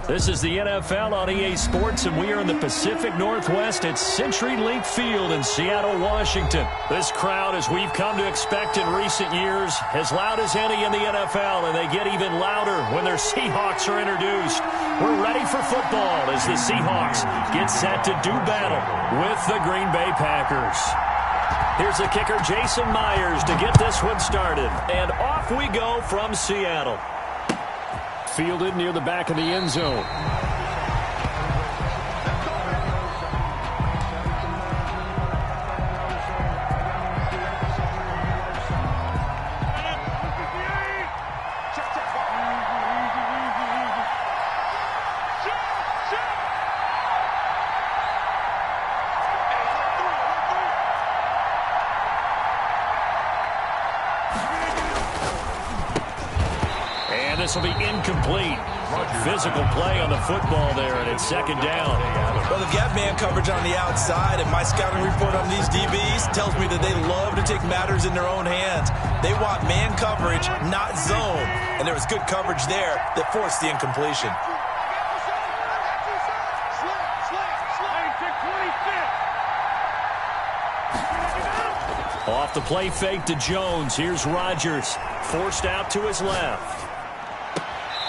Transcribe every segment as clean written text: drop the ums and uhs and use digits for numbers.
This is the NFL on EA Sports, and we are in the Pacific Northwest at CenturyLink Field in Seattle, Washington. This crowd, as we've come to expect in recent years, as loud as any in the NFL, and they get even louder when their Seahawks are introduced. We're ready for football as the Seahawks get set to do battle with the Green Bay Packers. Here's the kicker, Jason Myers, to get this one started. And off we go from Seattle. Fielded near the back of the end zone. This will be incomplete. Physical play on the football there, and it's second down. Well, they've got man coverage on the outside, and my scouting report on these DBs tells me that they love to take matters in their own hands. They want man coverage, not zone. And there was good coverage there that forced the incompletion. Off the play fake to Jones. Here's Rodgers. Forced out to his left.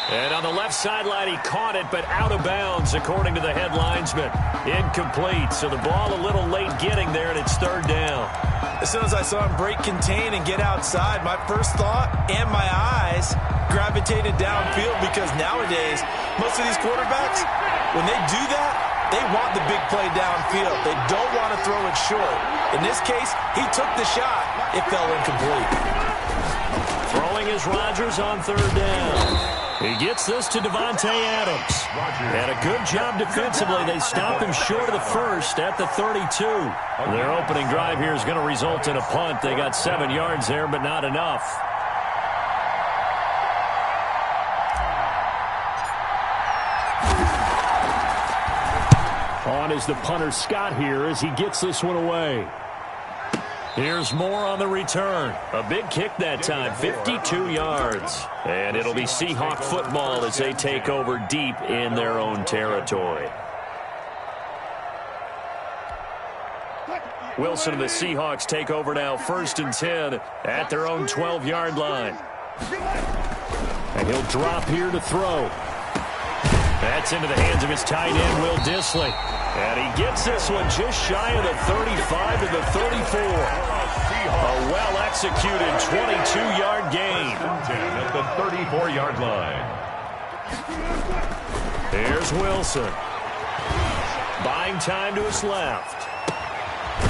And on the left sideline, he caught it, but out of bounds, according to the head linesman. Incomplete, so the ball a little late getting there, and it's third down. As soon as I saw him break contain and get outside, my first thought and my eyes gravitated downfield, because nowadays, most of these quarterbacks, when they do that, they want the big play downfield. They don't want to throw it short. In this case, he took the shot. It fell incomplete. Throwing is Rodgers on third down. He gets this to Davante Adams. And a good job defensively. They stop him short of the first at the 32. Their opening drive here is going to result in a punt. They got 7 yards there, but not enough. On is the punter Scott here as he gets this one away. Here's more on the return. A big kick that time, 52 yards. And it'll be Seahawk football as they take over deep in their own territory. Wilson and the Seahawks take over now, 1st and 10 at their own 12-yard line. And he'll drop here to throw. That's into the hands of his tight end, Will Dissly. And he gets this one just shy of the 35 to the 34. A well-executed 22-yard gain. At the 34-yard line. Here's Wilson. Buying time to his left.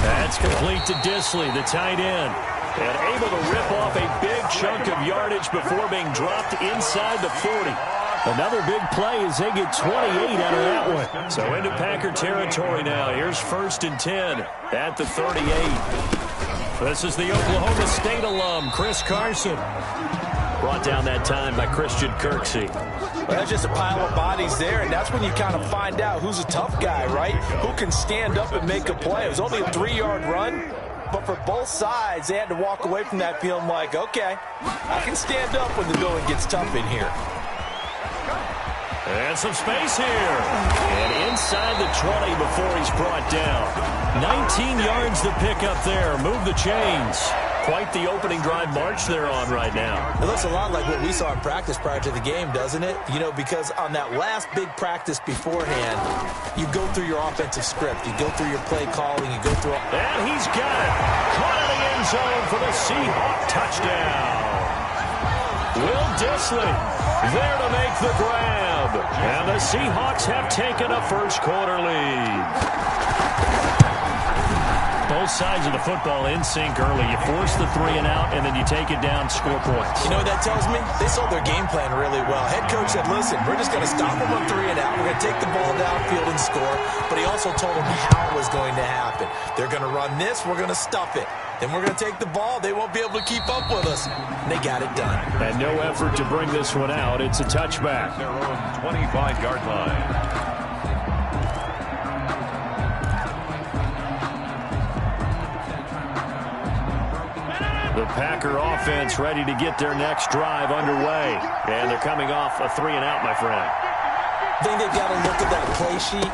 That's complete to Dissly, the tight end. And able to rip off a big chunk of yardage before being dropped inside the 40. Another big play as they get 28 out of that one. So into Packer territory now. Here's 1st and 10 at the 38. This is the Oklahoma State alum, Chris Carson. Brought down that time by Christian Kirksey. Well, that's just a pile of bodies there, and that's when you kind of find out who's a tough guy, right? Who can stand up and make a play. It was only a 3-yard run, but for both sides, they had to walk away from that feeling like, okay, I can stand up when the going gets tough in here. And some space here. And inside the 20 before he's brought down. 19 yards to pick up there. Move the chains. Quite the opening drive march they're on right now. It looks a lot like what we saw in practice prior to the game, doesn't it? You know, because on that last big practice beforehand, you go through your offensive script. You go through your play calling. You go through... And he's got it. Caught in the end zone for the Seahawk touchdown. Will Dissly there to make the grab. And the Seahawks have taken a first-quarter lead. Both sides of the football in sync early. You force the 3 and out, and then you take it down, score points. You know what that tells me? They sold their game plan really well. Head coach said, listen, we're just going to stop them on 3 and out. We're going to take the ball downfield and score. But he also told them how it was going to happen. They're going to run this. We're going to stuff it. Then we're going to take the ball. They won't be able to keep up with us. And they got it done. And no effort to bring this one out. It's a touchback. Their own 25-yard line. The Packer offense ready to get their next drive underway. And they're coming off a 3 and out, my friend. I think they've got to look at that play sheet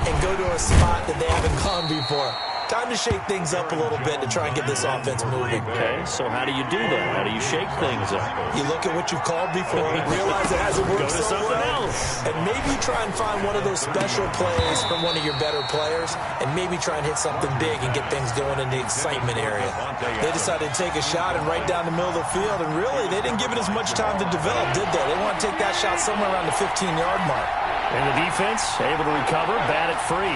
and go to a spot that they haven't gone before. Time to shake things up a little bit to try and get this offense moving. Okay, so how do you do that? How do you shake things up? You look at what you've called before, realize it hasn't worked Go to so something well, else. and maybe try and find one of those special plays from one of your better players, and maybe try and hit something big and get things going in the excitement area. They decided to take a shot and right down the middle of the field, and really, they didn't give it as much time to develop, did they? They want to take that shot somewhere around the 15-yard mark. And the defense able to recover, bat it free.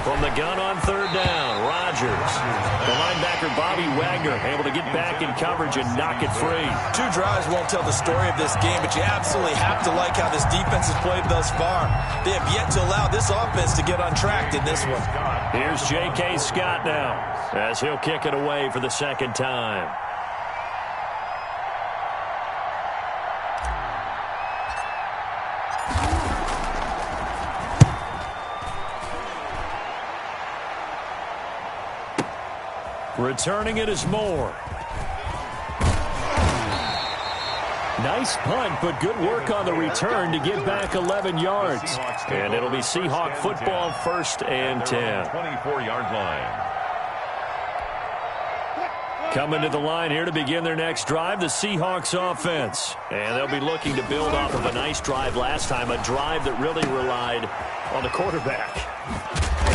From the gun on third down, Rodgers. The linebacker, Bobby Wagner, able to get back in coverage and knock it free. 2 drives won't tell the story of this game, but you absolutely have to like how this defense has played thus far. They have yet to allow this offense to get on track in this one. Here's J.K. Scott now, as he'll kick it away for the second time. Returning it is Moore. Nice punt, but good work on the return to get back 11 yards. And it'll be Seahawk football, 1st and 10. 24-yard line. Coming to the line here to begin their next drive, the Seahawks offense. And they'll be looking to build off of a nice drive last time, a drive that really relied on the quarterback.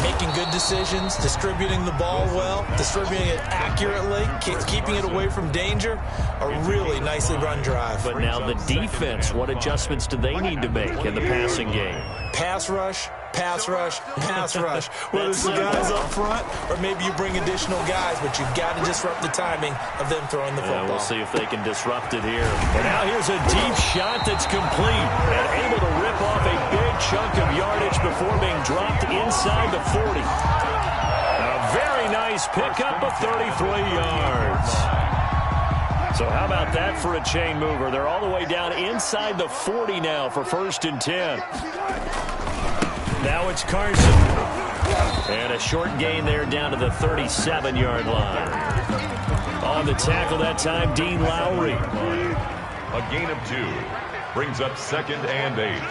Making good decisions, distributing the ball well, distributing it accurately, keeping it away from danger. A really nicely run drive. But now the defense, what adjustments do they need to make in the passing game? Pass rush, pass rush, pass rush. Whether it's the guys up front or maybe you bring additional guys, but you've got to disrupt the timing of them throwing the football. We'll see if they can disrupt it here. And now here's a deep shot that's complete and able to rip off a big chunk of yardage before being dropped inside the 40. A very nice pickup of 33 yards. So how about that for a chain mover? They're all the way down inside the 40 now for 1st and 10. Now it's Carson. And a short gain there down to the 37-yard line. On the tackle that time, Dean Lowry. A gain of 2. Brings up 2nd and 8.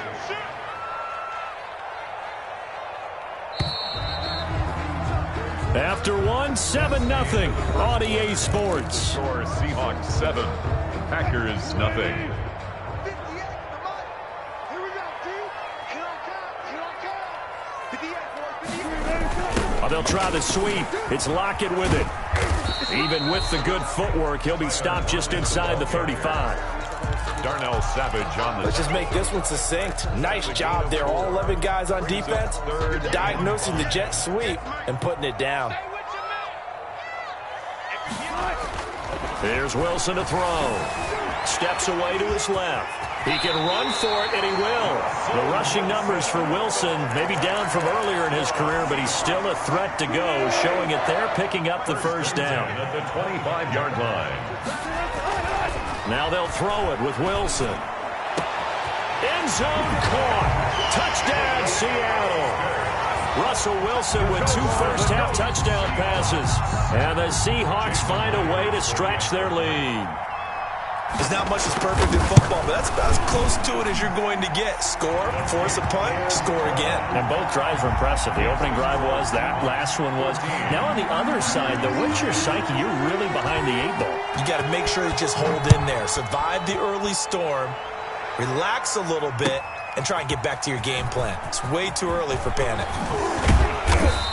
After 1, 7-0 on EA Sports. Score Seahawks 7. Packers nothing. They'll try the sweep. It's Lockett with it. Even with the good footwork, he'll be stopped just inside the 35. Darnell Savage on the... Let's just make this one succinct. Nice job there. All 11 guys on defense diagnosing the jet sweep and putting it down. Here's Wilson to throw. Steps away to his left. He can run for it, and he will. The rushing numbers for Wilson maybe down from earlier in his career, but he's still a threat to go, showing it there, picking up the first down. At the 25-yard line. Now they'll throw it with Wilson. End zone caught. Touchdown, Seattle. Russell Wilson with 2 first-half touchdown passes. And the Seahawks find a way to stretch their lead. There's not much that's perfect in football, but that's about as close to it as you're going to get. Score, force a punt, score again. And both drives were impressive. The opening drive was, that last one was. Now on the other side, though, what's your psyche? You're really behind the 8 ball. You got to make sure you just hold in there. Survive the early storm, relax a little bit, and try and get back to your game plan. It's way too early for panic.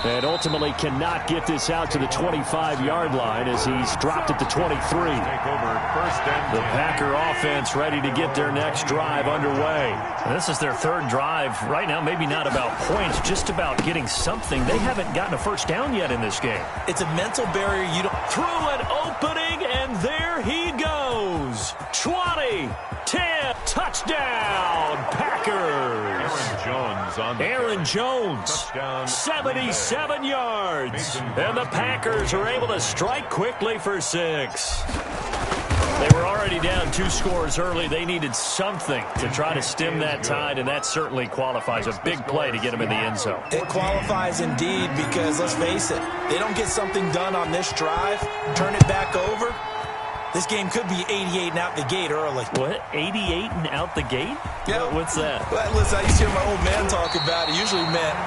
And ultimately cannot get this out to the 25-yard line as he's dropped at the 23. Take over 1st and 10. The Packer offense ready to get their next drive underway. And this is their 3rd drive. Right now, maybe not about points, just about getting something. They haven't gotten a first down yet in this game. It's a mental barrier you don't... Through an opening, and there he goes. 20, 10, touchdown, Packers. Aaron Jones, 77 yards. And the Packers are able to strike quickly for 6. They were already down 2 scores early. They needed something to try to stem that tide, and that certainly qualifies. A big play to get them in the end zone. It qualifies indeed because, let's face it, they don't get something done on this drive, turn it back over, This game could be 88 and out the gate early. What? 88 and out the gate? Yeah. What's that? Well, listen, I used to hear my old man talk about it. Usually meant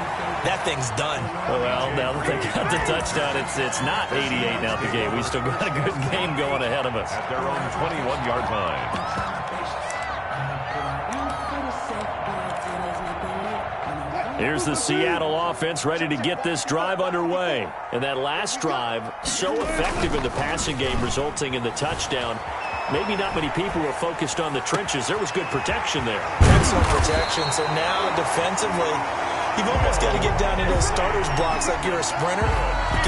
that thing's done. Well, now that they got the touchdown, it's not 88 and out the gate. We still got a good game going ahead of us. At their own 21-yard line. Here's the Seattle offense ready to get this drive underway. And that last drive, so effective in the passing game, resulting in the touchdown. Maybe not many people were focused on the trenches. There was good protection there. Excellent protection. So now defensively, you've almost got to get down into those starters blocks like you're a sprinter.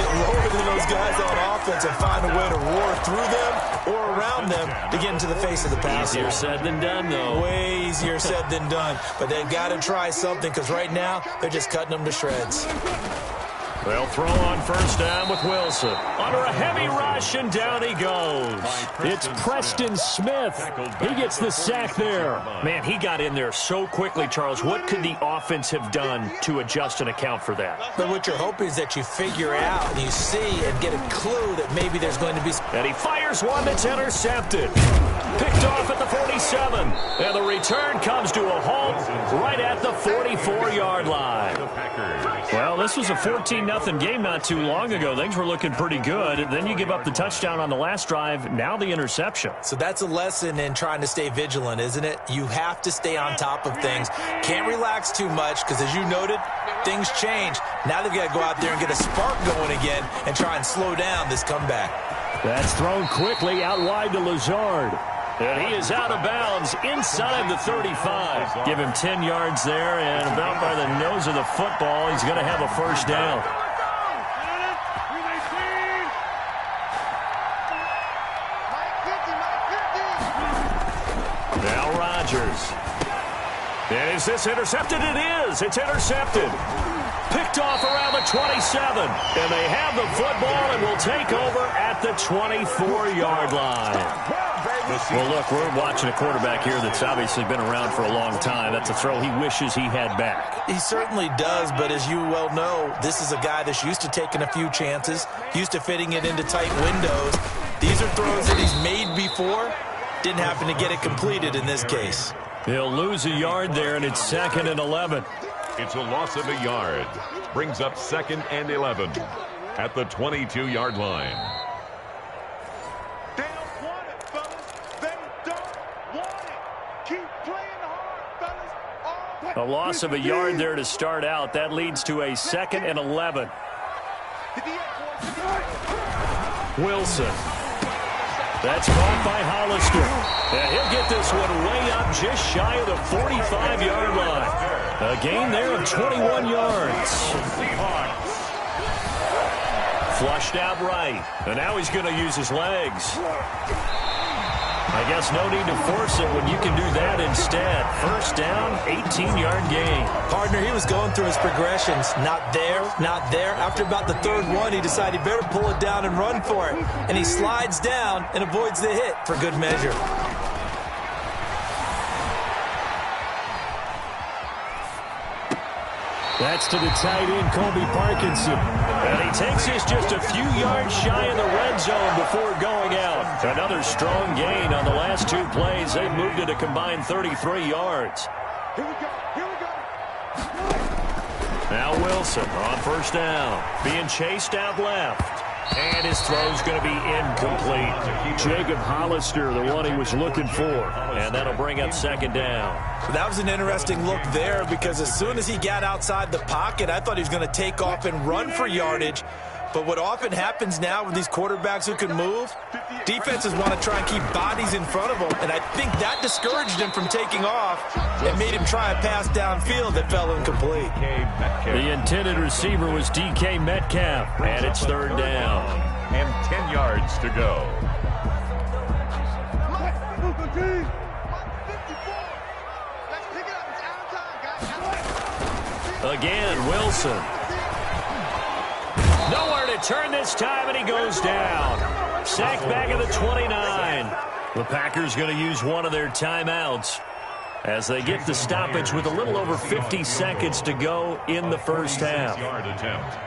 Get lower than those guys on offense and find a way to roar through them or around them to get into the face of the passer. Easier said than done, though. Way easier said than done. But they've got to try something because right now they're just cutting them to shreds. They'll throw on first down with Wilson. Under a heavy rush, and down he goes. It's Preston Smith. He gets the sack there. Man, he got in there so quickly, Charles. What could the offense have done to adjust and account for that? But what you're hoping is that you figure out and you see and get a clue that maybe there's going to be... And he fires one that's intercepted. Picked off at the 47. And the return comes to a halt right at the 44-yard line. Well, this was a 14-0 game not too long ago. Things were looking pretty good. Then you give up the touchdown on the last drive. Now the interception. So that's a lesson in trying to stay vigilant, isn't it? You have to stay on top of things. Can't relax too much because, as you noted, things change. Now they've got to go out there and get a spark going again and try and slow down this comeback. That's thrown quickly out wide to Lazard. And he is out of bounds inside the 35. Give him 10 yards there, and about by the nose of the football, he's going to have a first down. Now Rodgers. And is this intercepted? It is. It's intercepted. Picked off around the 27. And they have the football and will take over at the 24-yard line. Well, look, we're watching a quarterback here that's obviously been around for a long time. That's a throw he wishes he had back. He certainly does, but as you well know, this is a guy that's used to taking a few chances, used to fitting it into tight windows. These are throws that he's made before. Didn't happen to get it completed in this case. He'll lose a yard there, and it's 2nd and 11. It's a loss of a yard. Brings up 2nd and 11 at the 22-yard line. They don't want it, fellas. They don't want it. Keep playing hard, fellas. A loss of a yard there to start out. That leads to a 2nd and 11. Wilson. That's caught by Hollister. And he'll get this one way up just shy of the 45-yard line. A gain there of 21 yards. Flushed out right. And now he's going to use his legs. I guess no need to force it when you can do that instead. First down, 18-yard gain. Partner, he was going through his progressions. Not there, not there. After about the third one, he decided he better pull it down and run for it. And he slides down and avoids the hit for good measure. That's to the tight end, Colby Parkinson. And he takes this just a few yards shy of the red zone before going out. Another strong gain on the last two plays. They moved it a combined 33 yards. Here we go. Here we go. Now Wilson on first down. Being chased out left. And his throw's going to be incomplete. Jacob Hollister, the one he was looking for. And that'll bring up 2nd down. That was an interesting look there because as soon as he got outside the pocket, I thought he was going to take off and run for yardage. But what often happens now with these quarterbacks who can move, defenses want to try and keep bodies in front of them. And I think that discouraged him from taking off and made him try a pass downfield that fell incomplete. The intended receiver was DK Metcalf, and it's 3rd down. And 10 yards to go. Again, Wilson. Nowhere to turn this time, and he goes down. Sacked back at the 29. The Packers going to use one of their timeouts as they get the stoppage with a little over 50 seconds to go in the first half. Yard attempt.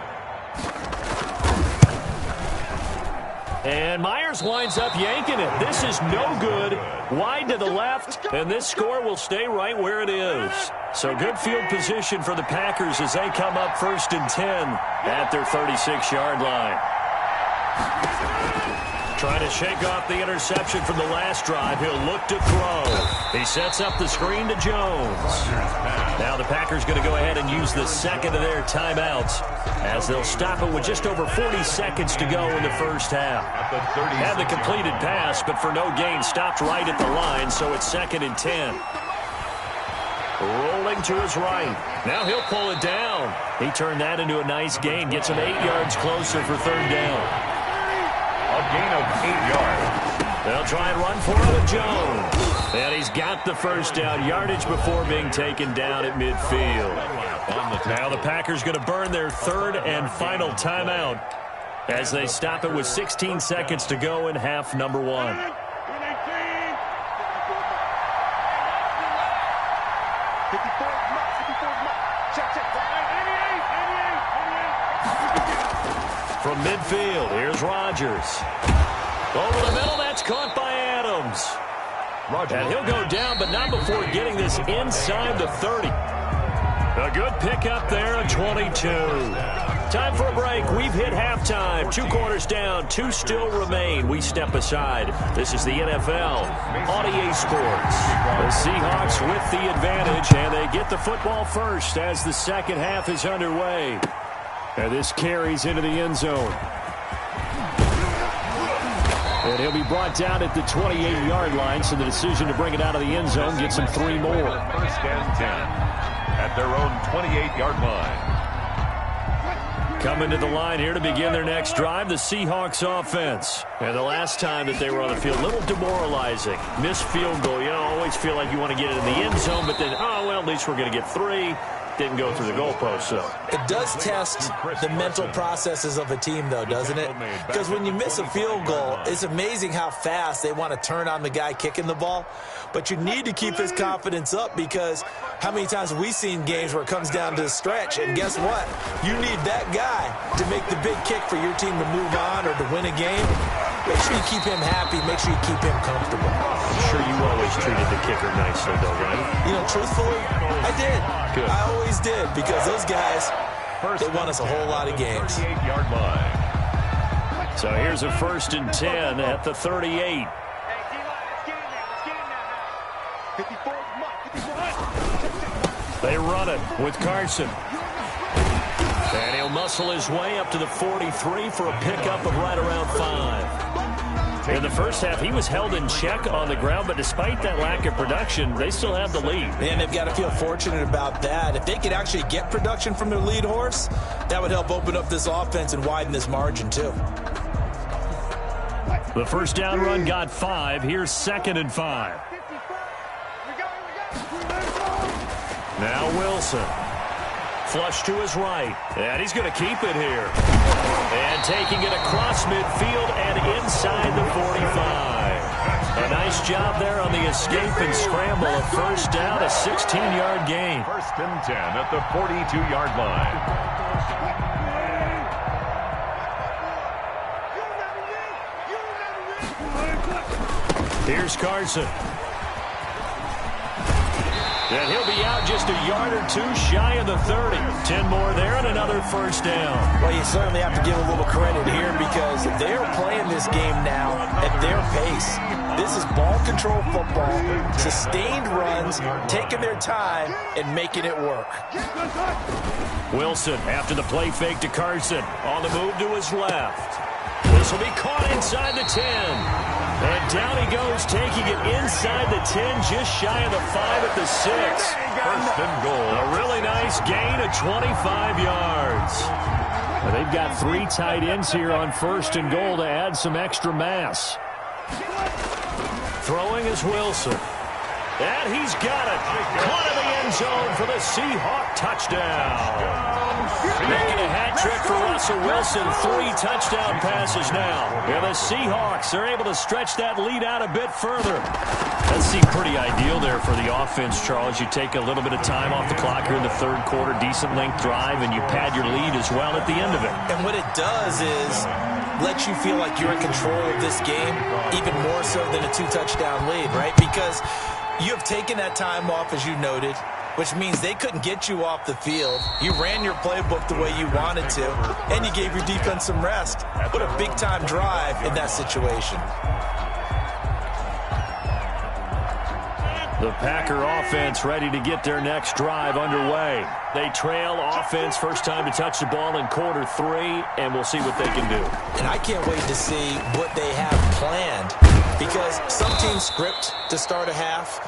And Myers winds up yanking it. This is no good. Wide to the left, and this score will stay right where it is. So good field position for the Packers as they come up 1st and 10 at their 36-yard line. Trying to shake off the interception from the last drive. He'll look to throw. He sets up the screen to Jones. Now the Packers going to go ahead and use the second of their timeouts as they'll stop it with just over 40 seconds to go in the first half. Had the completed pass, but for no gain, stopped right at the line, so it's 2nd and 10. Rolling to his right. Now he'll pull it down. He turned that into a nice gain. Gets him 8 yards closer for 3rd down. A gain of 8 yards. They'll try and run for it with Jones. And he's got the first down. Yardage before being taken down at midfield. Now the Packers going to burn their 3rd and final timeout as they stop it with 16 seconds to go in half number 1. From midfield, here's Rodgers. Over the middle, that's caught by Adams. And he'll go down, but not before getting this inside the 30. A good pickup there at 22. Time for a break. We've hit halftime. 2 quarters down, 2 still remain. We step aside. This is the NFL on EA Sports. The Seahawks with the advantage, and they get the football first as the second half is underway. And this carries into the end zone. And he'll be brought down at the 28-yard line, so the decision to bring it out of the end zone gets him 3 more. 1st and 10 at their own 28-yard line. Coming to the line here to begin their next drive, the Seahawks offense. And the last time that they were on the field, a little demoralizing. Missed field goal. You always feel like you want to get it in the end zone, but then, oh, well, at least we're going to get 3. Didn't go through the goalpost, so. It does test the mental processes of a team, though, doesn't it? Because when you miss a field goal, it's amazing how fast they want to turn on the guy kicking the ball. But you need to keep his confidence up because how many times have we seen games where it comes down to the stretch, and guess what? You need that guy to make the big kick for your team to move on or to win a game. Make sure you keep him happy. Make sure you keep him comfortable. I'm sure you always treated the kicker nicely, though, right? You know, truthfully, I did. Good. I always did because those guys, they won us a whole lot of games. 38-yard line. So here's a 1st and 10 at the 38. They run it with Carson. And he'll muscle his way up to the 43 for a pickup of right around 5. In the first half, he was held in check on the ground, but despite that lack of production, they still have the lead. And they've got to feel fortunate about that. If they could actually get production from their lead horse, that would help open up this offense and widen this margin, too. The first down run got 5. Here's 2nd and 5. Now Wilson. Flush to his right. And he's going to keep it here. And taking it across midfield and inside the 45. A nice job there on the escape and scramble. A first down, a 16-yard gain. 1st and 10 at the 42-yard line. Here's Carson. And he'll be out just a yard or 2 shy of the 30. 10 more there and another first down. Well, you certainly have to give a little credit here because they are playing this game now at their pace. This is ball control football, sustained runs, taking their time, and making it work. Wilson after the play fake to Carson. On the move to his left. This will be caught inside the 10. And down he goes, taking it inside the 10, just shy of the 5 at the 6. 1st and goal. A really nice gain of 25 yards. Well, they've got 3 tight ends here on 1st and goal to add some extra mass. Throwing is Wilson. And he's got it. Caught in the end zone for the Seahawk touchdown. Making a hat trick for Russell Wilson. 3 touchdown passes now. And the Seahawks are able to stretch that lead out a bit further. That seemed pretty ideal there for the offense, Charles. You take a little bit of time off the clock here in the 3rd quarter, decent length drive, and you pad your lead as well at the end of it. And what it does is lets you feel like you're in control of this game, even more so than a 2-touchdown lead, right? Because you have taken that time off, as you noted, which means they couldn't get you off the field. You ran your playbook the way you wanted to, and you gave your defense some rest. What a big-time drive in that situation. The Packer offense ready to get their next drive underway. They trail offense first time to touch the ball in quarter 3, and we'll see what they can do. And I can't wait to see what they have planned, because some teams script to start a half.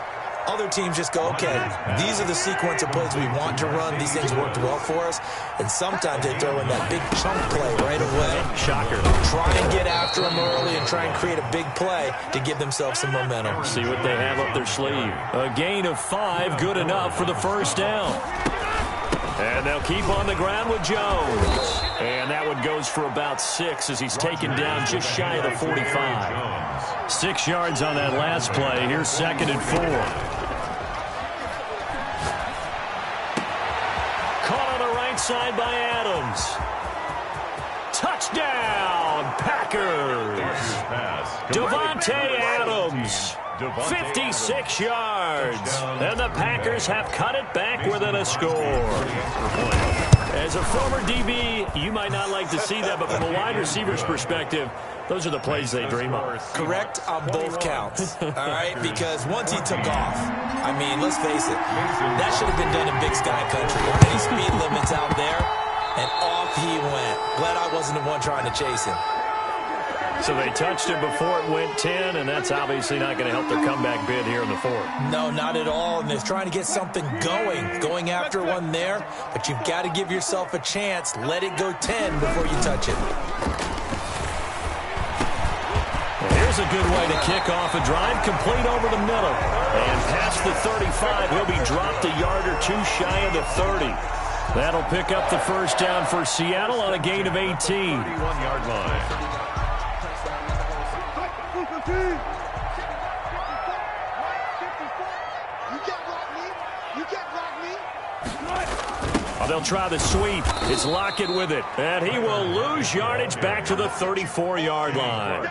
Other teams just go, okay, these are the sequence of plays we want to run. These things worked well for us. And sometimes they throw in that big chunk play right away. Shocker. Try and get after them early and try and create a big play to give themselves some momentum. See what they have up their sleeve. A gain of 5, good enough for the first down. And they'll keep on the ground with Jones. And that one goes for about 6 as he's taken down just shy of the 45. 6 yards on that last play. Here's 2nd and 4. Caught on the right side by Adams. Touchdown, Packers. Devontae Adams. 56 yards. And the Packers have cut it back within a score. As a former DB, you might not like to see that, but from a wide receiver's perspective, those are the plays they dream of. Correct on both counts, all right? Because once he took off, I mean, let's face it, that should have been done in Big Sky Country. Any speed limits out there, and off he went. Glad I wasn't the one trying to chase him. So they touched it before it went 10, and that's obviously not going to help their comeback bid here in the 4th. No, not at all, and they're trying to get something going after one there, but you've got to give yourself a chance. Let it go 10 before you touch it. Here's a good way to kick off a drive, complete over the middle. And past the 35, he'll be dropped a yard or 2 shy of the 30. That'll pick up the first down for Seattle on a gain of 18. 31-yard line. They'll try the sweep. It's Lockett with it. And he will lose yardage back to the 34-yard line.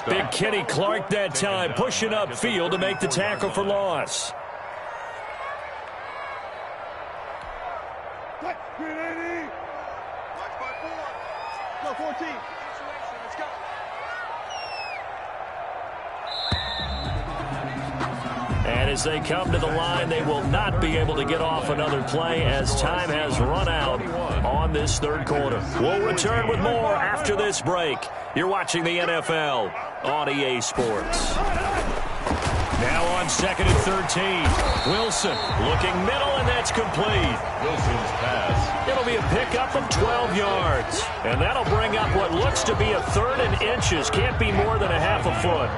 Big Kenny Clark that time, pushing upfield to make the tackle for loss. Go 14. And as they come to the line, they will not be able to get off another play as time has run out on this 3rd quarter. We'll return with more after this break. You're watching the NFL on EA Sports. Now on 2nd and 13. Wilson looking middle, and that's complete. Wilson's pass. It'll be a pickup of 12 yards. And that'll bring up what looks to be a 3rd and inches. Can't be more than a half a foot.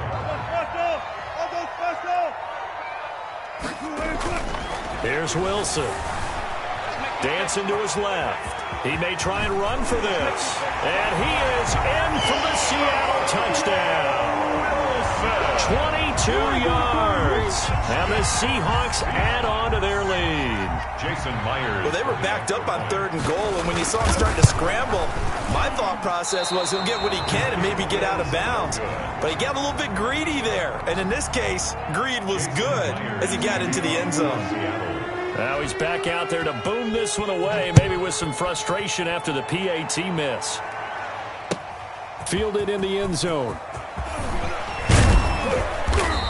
Here's Wilson. Dancing to his left. He may try and run for this. And he is in for the Seattle touchdown. 22 yards. And the Seahawks add on to their lead. Jason Myers. Well, they were backed up on 3rd and goal, and when you saw him starting to scramble, my thought process was he'll get what he can and maybe get out of bounds. But he got a little bit greedy there. And in this case, greed was good as he got into the end zone. Now he's back out there to boom this one away, maybe with some frustration after the PAT miss. Fielded in the end zone.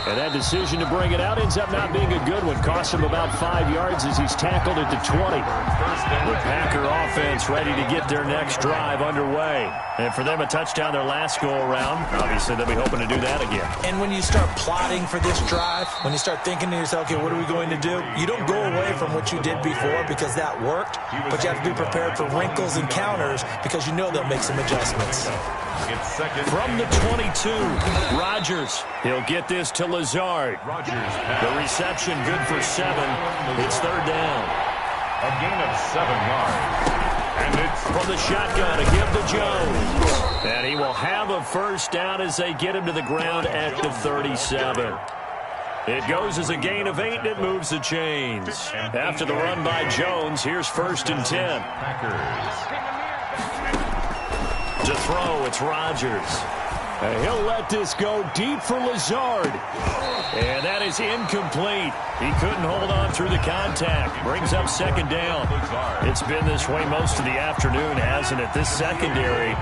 And that decision to bring it out ends up not being a good one. Cost him about 5 yards as he's tackled at the 20. The Packer offense ready to get their next drive underway. And for them, a touchdown their last go-around. Obviously, they'll be hoping to do that again. And when you start plotting for this drive, when you start thinking to yourself, okay, what are we going to do? You don't go away from what you did before because that worked, but you have to be prepared for wrinkles and counters because you know they'll make some adjustments. From the 22, Rodgers. He'll get this to Lazard. The reception good for 7. It's 3rd down. A gain of 7 yards. And it's from the shotgun to give to Jones. And he will have a first down as they get him to the ground at the 37. It goes as a gain of 8, and it moves the chains. After the run by Jones, here's 1st and 10. Packers. To throw, it's Rodgers. He'll let this go deep for Lazard. And that is incomplete. He couldn't hold on through the contact. Brings up second down. It's been this way most of the afternoon, hasn't it? This secondary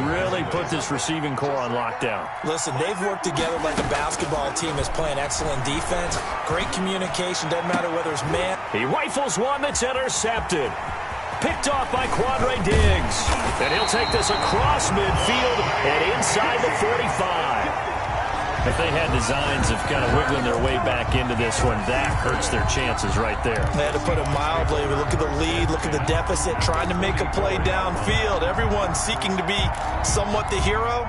really put this receiving core on lockdown. Listen, they've worked together like a basketball team is playing excellent defense. Great communication. Doesn't matter whether it's man. He rifles one that's intercepted. Picked off by Quandre Diggs. And he'll take this across midfield and inside the 45. If they had designs of kind of wiggling their way back into this one, that hurts their chances right there. They had to put it mildly. Look at the lead, look at the deficit, trying to make a play downfield. Everyone seeking to be somewhat the hero.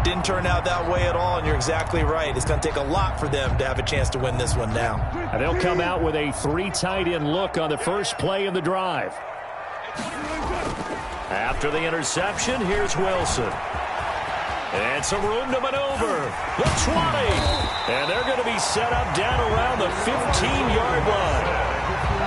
Didn't turn out that way at all, and you're exactly right. It's going to take a lot for them to have a chance to win this one now. And they'll come out with a 3 tight end look on the first play of the drive. After the interception, here's Wilson. And some room to maneuver. The 20. And they're going to be set up down around the 15-yard line.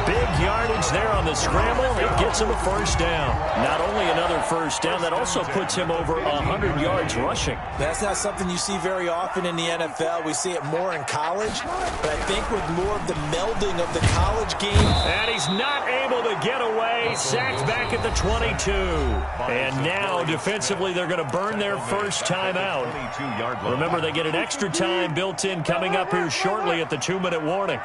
Big yardage there on the scramble. It gets him a first down. Not only another first down, that also puts him over 100 yards rushing. That's not something you see very often in the NFL. We see it more in college. But I think with more of the melding of the college game. And he's not able to get away. Sacked back at the 22. And now, defensively, they're going to burn their first time out. Remember, they get an extra time built in coming up here shortly at the 2-minute warning.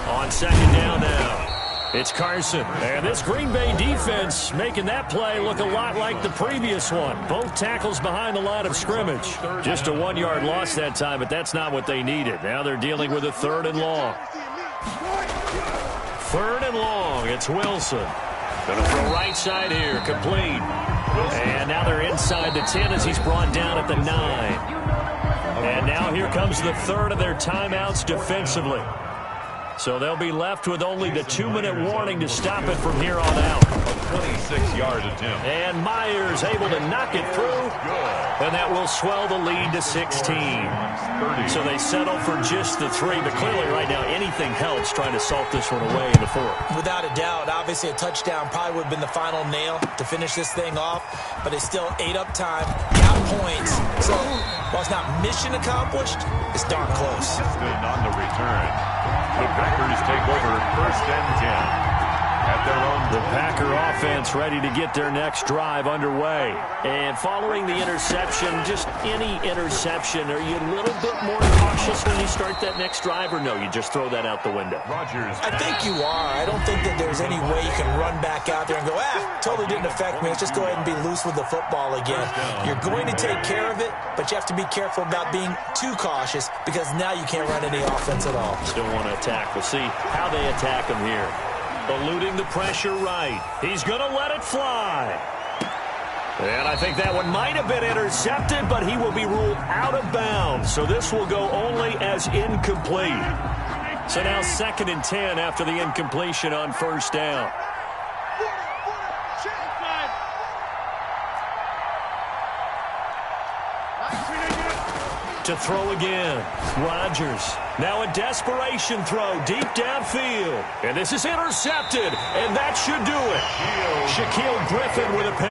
On second down now, it's Carson. And this Green Bay defense making that play look a lot like the previous one. Both tackles behind the line of scrimmage. Just a 1-yard loss that time, but that's not what they needed. Now they're dealing with a 3rd and long. 3rd and long, it's Wilson. Going to throw right side here, complete. And now they're inside the 10 as he's brought down at the 9. And now here comes the 3rd of their timeouts defensively. So they'll be left with only the 2-minute warning to stop it from here on out. 26-yard attempt. And Myers able to knock it through. And that will swell the lead to 16. So they settle for just the 3. But clearly right now anything helps trying to salt this one away in the 4th. Without a doubt, obviously a touchdown probably would have been the final nail to finish this thing off. But they still ate up time, got points. So while it's not mission accomplished, it's darn close. Good on the return. The Packers take over 1st and 10. At their own. The Packer offense ready to get their next drive underway. And following the interception, just any interception, are you a little bit more cautious when you start that next drive, or no, you just throw that out the window? Rodgers. I think you are. I don't think that there's any way you can run back out there and go, totally didn't affect me. Let's just go ahead and be loose with the football again. You're going to take care of it, but you have to be careful about being too cautious because now you can't run any offense at all. Still want to attack. We'll see how they attack him here. Eluding the pressure right. He's going to let it fly. And I think that one might have been intercepted, but he will be ruled out of bounds. So this will go only as incomplete. So now 2nd and 10 after the incompletion on 1st down. To throw again, Rodgers. Now a desperation throw deep downfield. And this is intercepted, and that should do it. Shaquille Griffin with a